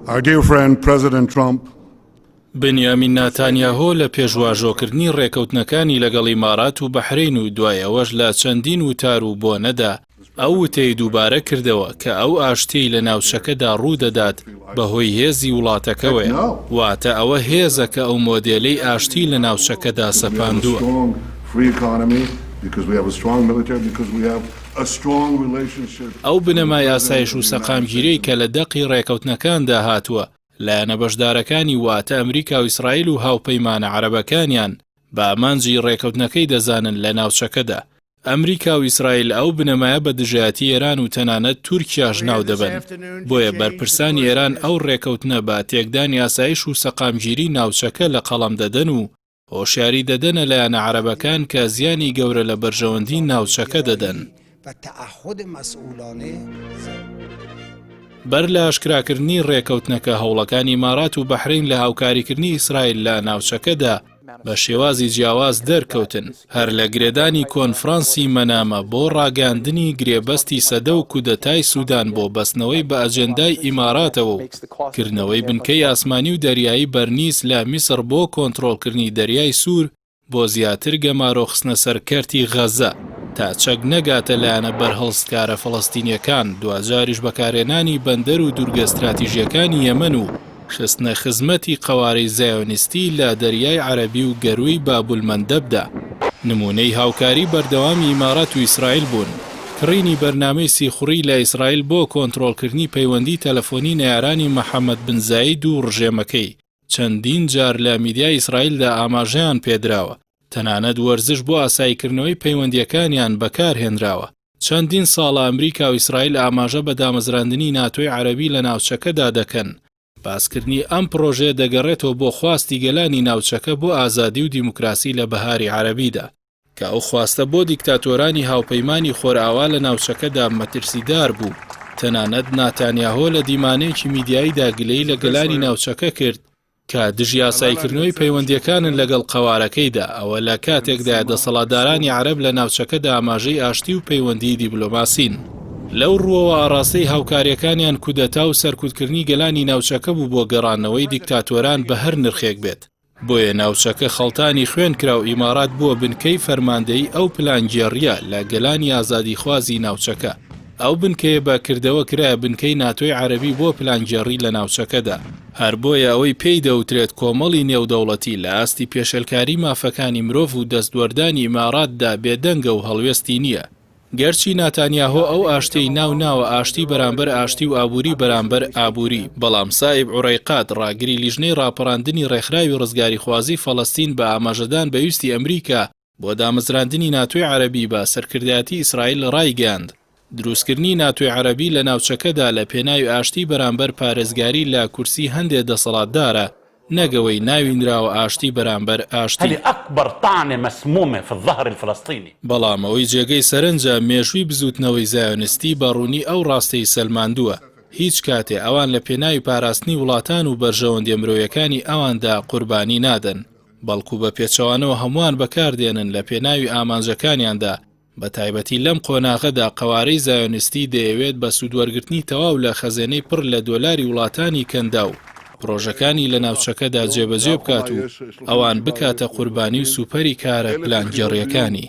Our dear friend President Trump بنیامین ناتانیاهۆ لە پێشواژۆکردنی ڕێکەوتنەکانی لەگەڵ ئیمارات و بەحرین و دوایەوەش لە چەندین وتار و بۆنەدا ئەو وتەی دووبارە کردەوە کە ئەو ئاشتیی لە ناوچەکەدا ڕوودەدات بەهۆی هێزی وڵاتەکەوەیە، واتە ئەوە هێزە کە ئەو مۆدێلەی ئاشتی لە ناوچەکەدا سەپاندووە. ئەو بنەمای ئاسایش و سەقامگیرەی کە لە دەقی ڕێکەوتنەکاندا هاتووە لایەنە بەشدارەکانی واتە ئەمریکا و ئیسرائیل و هاوپەیمانە عەرەبەکانیان بە ئامانجی ڕێکەوتنەکەی دەزانن لە ناوچەکەدا. ئەمریکا و ئیسرائیل ئەو بنەمایە بە دژایەتی ئێران و تەنانەت تورکیاش ناو دەبن، بۆیە بەرپرسانی ئێران ئەو ڕێکەوتنە بە تێکدانی ئاسایش و سەقامگیری ناوچەکە لە قەڵەم دەدەن و هۆشیاری دەدەنە لایەنە عەرەبەکان کە زیانی گەورە لە بەرژەوەندی ناوچەکە دەدەن. بەر لە ئاشکراکردنی ڕێکەوتنەکە هەوڵەکانی ئیمارات و بەحرین لە هاوکاریکردنی ئیسرائیل لە ناوچەکەدا بە شێوازی جیاواز دەرکەوتن، هەر لە گرێدانی کۆنفرانسی مەنامە بۆ ڕاگەاندنی گرێبەستی سەدە و کودەتای سوودان بۆ بەستنەوەی بە ئەجێندای ئیماراتەوە و کردنەوەی بنکەی ئاسمانی و دەریایی بەرنیس لە میسر بۆ کۆنتڕۆڵکردنی دەریای سوور بۆ زیاتر گەمارۆخستنە سەرکەرتی غەزە تا چەک نەگاتە لایەنە بەرهەڵستکارە فەڵەستینیەکان، دوجاریش بەکارهێنانی بەندەر و دوورگە استراتیژیەکانی یەمەن و خستنە خزمەتی قەوارەی زایۆنیستی لە دەریای عەرەبی و گەروی بابولمەندەبدا. نمونەی هاوکاری بەردەوامی ئیمارات و ئیسرائیل بوون. کڕینی بەرنامەی سیخوڕی لە ئیسرائیل بۆ کۆنتڕۆڵکردنی پەیوەندی تەلەفۆنی نەیارانی محەممەد بن زاید و ڕژێمەکەی چەندین جار لە میدیای ئیسرائیلدا ئاماژەیان پێدراوە، تەنانەت وەرزش بۆ ئاساییکردنەوەی پەیوەندیەکانیان بەکارهێنراوە. چەندین ساڵە ئەمریکا و ئیسرائیل ئاماژە بە دامەزراندنی ناتۆی عەرەبی لە ناوچەکەدا دەکەن. باسکردنی ئەم پرۆژێ دەگەڕێتەوە بۆ خواستی گەلانی ناوچەکە بۆ ئازادی و دیموکراسی لە بەهاری عەرەبیدا، کە ئەو خواستە بۆ دیکتاتۆرانی هاوپەیمانی خۆرئاوا لە ناوچەکەدا مەترسیدار بوو. تەنانەت ناتانیاهۆ لە دیمانەیەکی میدیاییدا گلەی لە گەلانی ناوچەکە کرد کە دژی ئاساییکردنەوەی پەیوەندیەکانن لەگەڵ قەوارەکەیدا، ئەوە لە کاتێکدا دەسەڵاتدارانی عەرەب لە ناوچەکەدا ئاماژەی ئاشتی و پەیوەندی دیبلۆماسین. لەو ڕووەوە ئاڕاستەی هاوکاریەکانیان کودەتا و سەرکوتکردنی گەلانی ناوچەکە بوو بۆ گەڕانەوەی دیکتاتۆران بە هەر نرخێک بێت. بۆیە ناوچەکە خەڵتانی خوێن کرا و ئیمارات بووە بنکەی فەرماندەی ئەو پلانگێڕیە لە گەلانی ئازادیخوازی ناوچەکە. ئەو بنکەیە بە کردەوە کرایە بنکەی ناتۆی عەرەبی بۆ پلانگێڕی لە ناوچەکەدا، هەر بۆیە ئەوەی پێی دەوترێت کۆمەڵی نێودەوڵەتی لە ئاستی پێشەلکاری مافەکانی مرۆڤ و دەستوەردانی ئیماراتدا بێدەنگە و هەڵوێستی نییە. گەرچی ناتانیاهۆ ئەو ئاشتەی ناوە ئاشتی بەرامبەر ئاشتی و ئابووری بەرامبەر ئابووری، بەڵام سایب عورەیقات ڕاگری لیژنەی ڕاپەڕاندنی ڕێکخراوی ڕزگاری خوازی فەڵەستین بە ئاماژەدان بەویستی ئەمریکا بۆ دامەزراندنی ناتۆی عەرەبی بە سەرکردایەتی ئیسرائیل ڕایگەاند. دروستکردنی ناتۆی عەرەبی لە ناوچەکەدا لە پێناوی ئاشتی بەرامبەر پارێزگاری لە کورسی هەندێک دەسەڵاتدارە، نەگەوەی ناویندراوە ئاشتی بەرامبەر ئاشتی. بەڵام ئەوەی جێگەی سەرنجە مێژووی بزوتنەوەی زایۆنستی بەڕوونی ئەو ڕاستەی سەلماندووە. هیچ کاتێ ئەوان لە پێناوی پاراستنی وڵاتان و بەرژەوەندیە مرۆیەکانی ئەواندا قوربانی نادەن، بەڵکو بە پێچەوانەوە هەمووان بەکاردێنن لە پێناوی ئامانجەکانیاندا. بە تایبەتی لەم قۆناغەدا قەوارەی زایۆنستی دەیەوێت بە سوودوەرگرتنی تەواو لە خەزێنەی پڕ لە دۆلاری وڵاتانی کەندا و پرۆژەکانی لە ناوچەکەدا جێبەجێ بکات و ئەوان بکاتە قوربانی و سوپەری کارە پلانگێڕیەکانی.